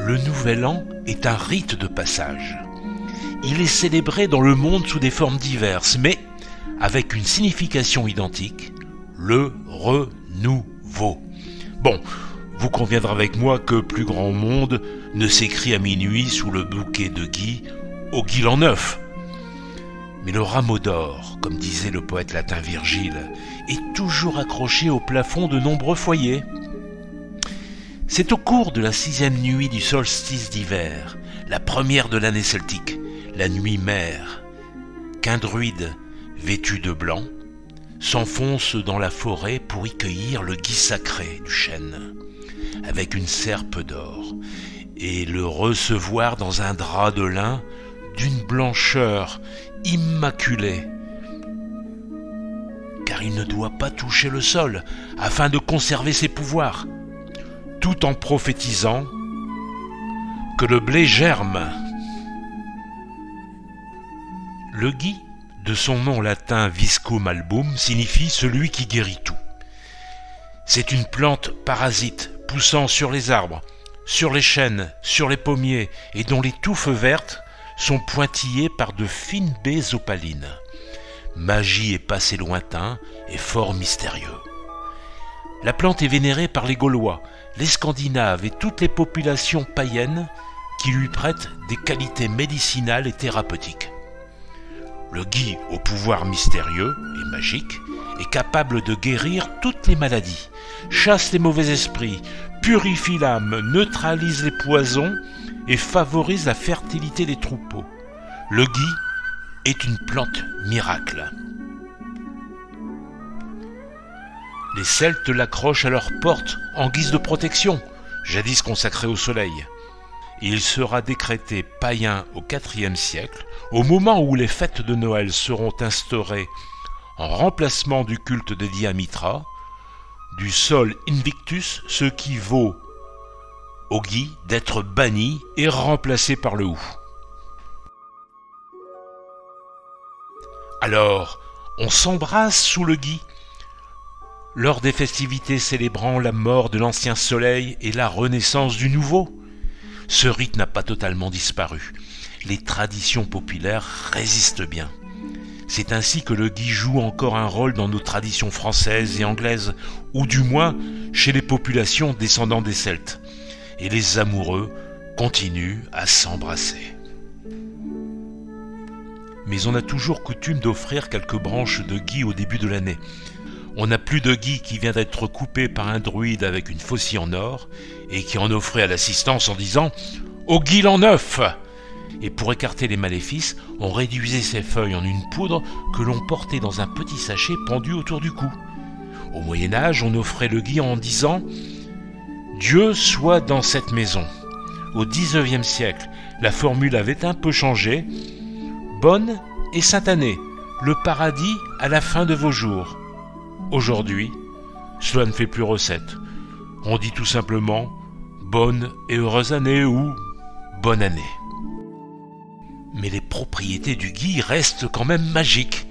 Le Nouvel An est un rite de passage. Il est célébré dans le monde sous des formes diverses, mais avec une signification identique, le renouveau. Bon, vous conviendrez avec moi que plus grand monde ne s'écrit à minuit sous le bouquet de gui au gui l'an neuf. Mais le rameau d'or, comme disait le poète latin Virgile, est toujours accroché au plafond de nombreux foyers. C'est au cours de la 6e nuit du solstice d'hiver, la première de l'année celtique, la nuit mère, qu'un druide, vêtu de blanc, s'enfonce dans la forêt pour y cueillir le gui sacré du chêne, avec une serpe d'or, et le recevoir dans un drap de lin d'une blancheur immaculée, car il ne doit pas toucher le sol afin de conserver ses pouvoirs, tout en prophétisant que le blé germe. Le gui, de son nom latin viscum album, signifie celui qui guérit tout. C'est une plante parasite poussant sur les arbres, sur les chênes, sur les pommiers, et dont les touffes vertes sont pointillées par de fines baies opalines. Magie et passé lointain et fort mystérieux. La plante est vénérée par les Gaulois, les Scandinaves et toutes les populations païennes qui lui prêtent des qualités médicinales et thérapeutiques. Le gui, au pouvoir mystérieux et magique, est capable de guérir toutes les maladies, chasse les mauvais esprits, purifie l'âme, neutralise les poisons et favorise la fertilité des troupeaux. Le gui est une plante miracle. Les Celtes l'accrochent à leur porte en guise de protection, jadis consacrée au soleil. Il sera décrété païen au IVe siècle, au moment où les fêtes de Noël seront instaurées en remplacement du culte de Diamitra, du sol invictus, ce qui vaut au gui d'être banni et remplacé par le hou. Alors, on s'embrasse sous le gui, lors des festivités célébrant la mort de l'ancien soleil et la renaissance du nouveau. Ce rite n'a pas totalement disparu. Les traditions populaires résistent bien. C'est ainsi que le gui joue encore un rôle dans nos traditions françaises et anglaises, ou du moins chez les populations descendant des Celtes. Et les amoureux continuent à s'embrasser. Mais on a toujours coutume d'offrir quelques branches de gui au début de l'année. On n'a plus de gui qui vient d'être coupé par un druide avec une faucille en or et qui en offrait à l'assistance en disant « Au gui l'an neuf !» Et pour écarter les maléfices, on réduisait ces feuilles en une poudre que l'on portait dans un petit sachet pendu autour du cou. Au Moyen-Âge, on offrait le gui en disant « Dieu soit dans cette maison ». Au XIXe siècle, la formule avait un peu changé. « Bonne et sainte année, le paradis à la fin de vos jours ». Aujourd'hui, cela ne fait plus recette. On dit tout simplement « bonne et heureuse année » ou « bonne année ». Mais les propriétés du gui restent quand même magiques.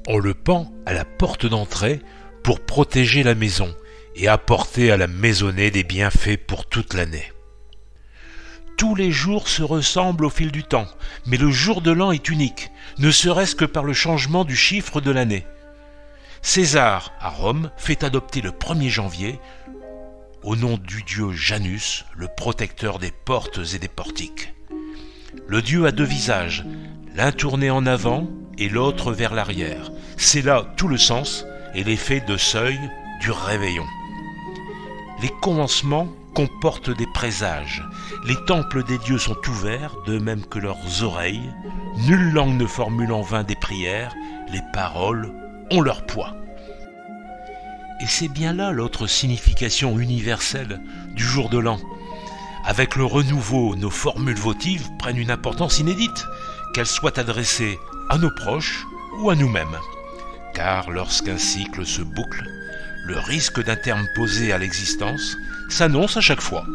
On le pend à la porte d'entrée pour protéger la maison et apporter à la maisonnée des bienfaits pour toute l'année. Tous les jours se ressemblent au fil du temps, mais le jour de l'an est unique, ne serait-ce que par le changement du chiffre de l'année. César, à Rome, fait adopter le 1er janvier, au nom du dieu Janus, le protecteur des portes et des portiques. Le dieu a 2 visages, l'un tourné en avant et l'autre vers l'arrière. C'est là tout le sens et l'effet de seuil du réveillon. Les commencements comportent des présages. Les temples des dieux sont ouverts, de même que leurs oreilles. Nulle langue ne formule en vain des prières, les paroles ont leur poids. Et c'est bien là l'autre signification universelle du jour de l'an. Avec le renouveau, nos formules votives prennent une importance inédite, qu'elles soient adressées à nos proches ou à nous-mêmes. Car lorsqu'un cycle se boucle, le risque d'un terme posé à l'existence s'annonce à chaque fois.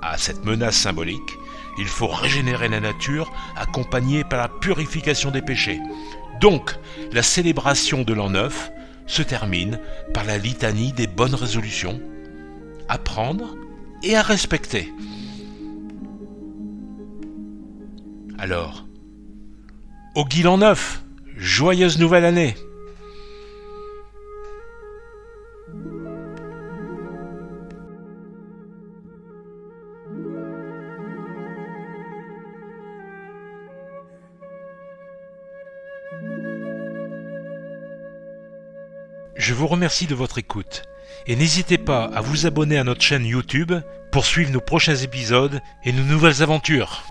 À cette menace symbolique, il faut régénérer la nature, accompagnée par la purification des péchés. Donc, la célébration de l'an neuf se termine par la litanie des bonnes résolutions, à prendre et à respecter. Alors, au Guy l'an 9, joyeuse nouvelle année! Je vous remercie de votre écoute et n'hésitez pas à vous abonner à notre chaîne YouTube pour suivre nos prochains épisodes et nos nouvelles aventures.